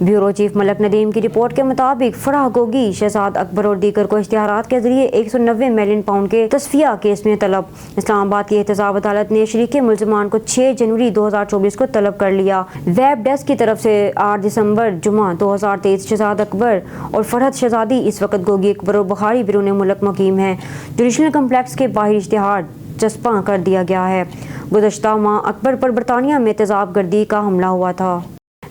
Bureau chief Malak Nadeem की report के मुताबिक फराह गोगी, शहजाद अकबर और दीगर को इश्तिहारात के जरिए 190 मिलियन पाउंड के तस्फिया केस में तलब। इस्लामाबाद की एहतसाब अदालत ने शरीके मुल्ज़िमान को 6 जनवरी 2024 को तलब कर लिया। वेब डेस्क की तरफ से 8 दिसंबर जुमा 2023 शहजाद अकबर और फरहत शहजादी इस वक्त गोगी, अकबर और बुखारी बिरून मुल्क मुकीम हैं। जुडिशल कम्प्लेक्स के बाहर इश्तिहार चस्पा कर दिया गया है। गुज़श्ता माह अकबर पर बरतानिया में तेज़ाब गर्दी का हमला हुआ था।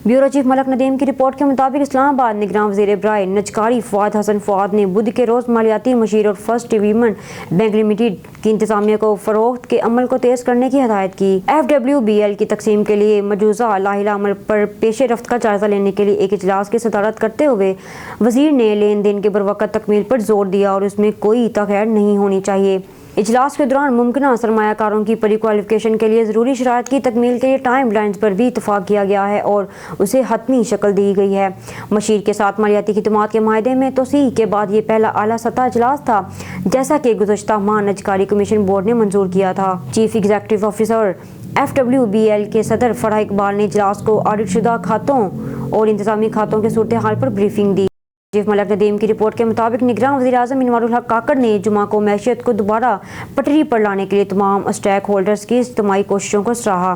ब्यूरो चीफ मलक नदीम की रिपोर्ट के मुताबिक इस्लामाबाद निगरान वज़ीर बराए नजकारी फ़ुआद हसन फ़ुआद ने बुध के रोज़ मालियाती मशीर और फर्स्ट डिवीजन बैंक लिमिटेड की इंतज़ामिया को फ़रोख्त के अमल को तेज़ करने की हदायत की। FWBL की तकसीम के लिए मजूज़ा लाहिला अमल पर पेश रफ्त का जायज़ा लेने के लिए एक इजलास की सदारत करते हुए वज़ीर ने लेन देन के बरवक़्त तकमील पर जोर दिया और उसमें कोई तग़य्युर नहीं होनी चाहिए। इजलास के दौरान मुमकिन सरमायाकारों की प्री क्वालिफिकेशन के लिए ज़रूरी शराइत की तकमील के लिए टाइम लाइन्स पर भी इतफाक़ किया गया है और उसे हतमी शक्ल दी गई है। मशीर के साथ मालियाती खिदमात के माहदे में तोसीह के बाद ये पहला आला सतह इजलास था, जैसा कि गुज़श्ता माह नजकारी कमीशन बोर्ड ने मंजूर किया था। चीफ एग्जीक्यूटिव ऑफिसर FWBL के सदर फराह इकबाल ने इजलास को ऑडिट शुदा खातों और इंतजामी खातों के सूरत हाल पर ब्रीफिंग दी। चीफ मलक नदीम की रिपोर्ट के मुताबिक निगरान वज़ीर आज़म इनवारुल हक काकड़ ने जुमा को मैशियत को दोबारा पटरी पर लाने के लिए तमाम स्टेक होल्डर्स की इज्तिमाई कोशिशों को सराहा।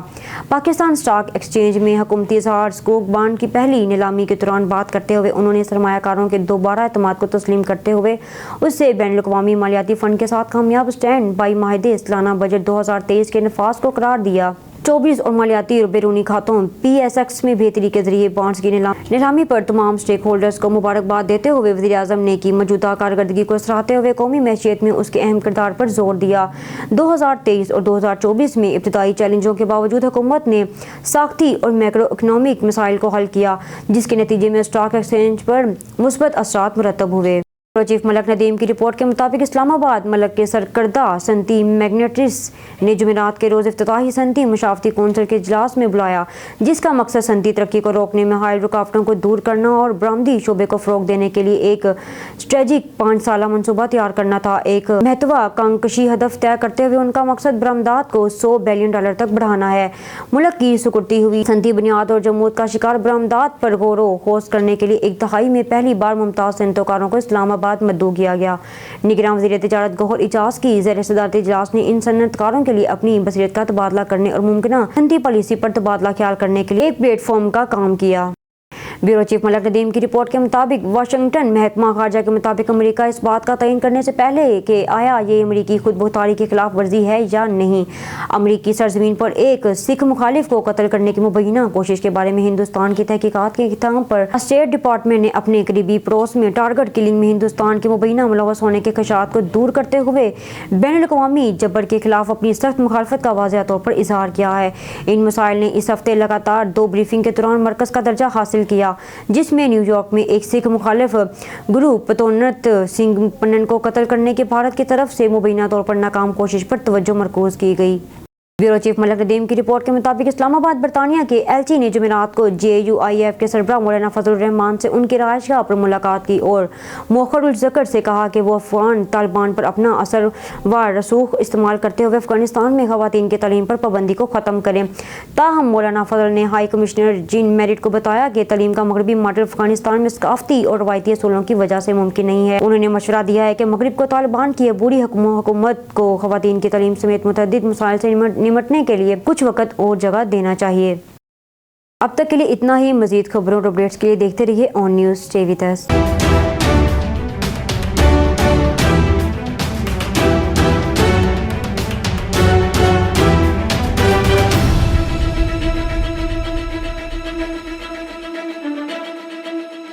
पाकिस्तान स्टॉक एक्सचेंज में हुकूमती इज़हार स्कूक बांड की पहली नीलामी के दौरान बात करते हुए उन्होंने सरमायाकारों के दोबारा एतमाद को तस्लीम करते हुए उससे बैनुल-अक़वामी मालियाती फ़ंड के साथ कामयाब स्टैंड बाई माहिदे सालाना बजट 2023 के नफाज को करार दिया। 24 और मालियाती और बैरूनी खातों PSX में बेहतरी के जरिए बॉन्ड्स की नीलामी पर तमाम स्टेक होल्डर्स को मुबारकबाद देते हुए वज़ीर आज़म ने की मौजूदा कारकर्दगी को सराहते हुए कौमी मैशियत में उसके अहम किरदार पर जोर दिया। 2023 और 2024 में इब्तिदाई चैलेंजों के बावजूद हुकूमत ने साख्ती और मैक्रो इकनॉमिक मसाइल को हल किया, जिसके नतीजे में स्टॉक एक्सचेंज पर मुस्बत असरात मुरतब हुए। चीफ मलक नदीम की रिपोर्ट के मुताबिक इस्लामाबाद मलक के सरकर्दा सनती मैग्नेटिस ने जुमेरात के रोज़ इफ्तिताही सनती मुशावरती कौंसिल के इजलास में बुलाया, जिसका मकसद सनती तरक्की को रोकने में हायल रुकावटों को दूर करना और बरामदी शोबे को फ़रोग़ देने के लिए एक स्ट्रेटेजिक 5 साला मनसूबा तैयार करना था। एक महत्वाकांक्षी हदफ तय करते हुए उनका मकसद बरामदात को $100 बिलियन तक बढ़ाना है। मुल्क की सुकुड़ती हुई सनती बुनियाद और जमूत का शिकार बरामदात पर गौर होस्ट करने के लिए एक दहाई में पहली बार मुमताज़ सनतकारों को इस्लामाबाद मद्दू किया गया। निगरान वज़ीर तिजारत गौहर इजाज़ की ज़ेर सदारत इजलास ने इन सनतकारों के लिए अपनी बसीरत का तबादला करने और मुमकिन सनती पॉलिसी पर तबादला ख्याल करने के लिए एक प्लेटफॉर्म का काम किया। ब्यूरो चीफ मलक नदीम की रिपोर्ट के मुताबिक वाशिंगटन महकमा खारजा के मुताबिक अमेरिका इस बात का तयन करने से पहले कि आया ये अमेरिकी खुद मुख्तारी की खिलाफ वर्जी है या नहीं, अमेरिकी सरजमीन पर एक सिख मुखालिफ को कत्ल करने की मुबैना कोशिश के बारे में हिंदुस्तान की तहकीकात के खिताब पर स्टेट डिपार्टमेंट ने अपने करीबी पड़ोस में टारगेट किलिंग में हिंदुस्तान के मुबैना मुलव्वस होने के खदशात को दूर करते हुए बैनुल-अक़वामी जबर के खिलाफ अपनी सख्त मुखालफत का वाज़ेह तौर पर इजहार किया है। इन मसाइल ने इस हफ्ते लगातार 2 ब्रीफिंग के दौरान मरकज़ का दर्जा हासिल किया, जिसमें न्यूयॉर्क में एक सिख मुखालिफ ग्रुप पतोन्नत सिंह पन्नन को कत्ल करने के भारत की तरफ से मुबैना तौर पर नाकाम कोशिश पर तवज्जो मरकूज की गई। ब्यूरो चीफ मलक नदीम की रिपोर्ट के मुताबिक इस्लामाबाद बरतानिया के LC ने जुमेरात को JUIF के सरबराह मौलाना फजलुर रहमान से उनकी रहायशगाह पर मुलाकात की और मौखरुल ज़िक्र से कहा कि वो अफगान तालिबान पर अपना असर व रसूख इस्तेमाल करते हुए अफगानिस्तान में ख़वातीन की तालीम पर पाबंदी को ख़त्म करें। ताहम मौलाना फजल ने हाई कमिश्नर जीन मेरिट को बताया कि तालीम का मगरबी मॉडल अफगानिस्तान में सकाफती और रवायती असूलों की वजह से मुमकिन नहीं है। उन्होंने मशवरा दिया है कि मगरब को तालिबान की बुरी हुकूमत को ख़वातीन की तालीम समेत मुतअद्दिद मसाइल से निमटने के लिए कुछ वक्त और जगह देना चाहिए। अब तक के लिए इतना ही। मजीद खबरों और अपडेट्स के लिए देखते रहिए on news. Stay with us.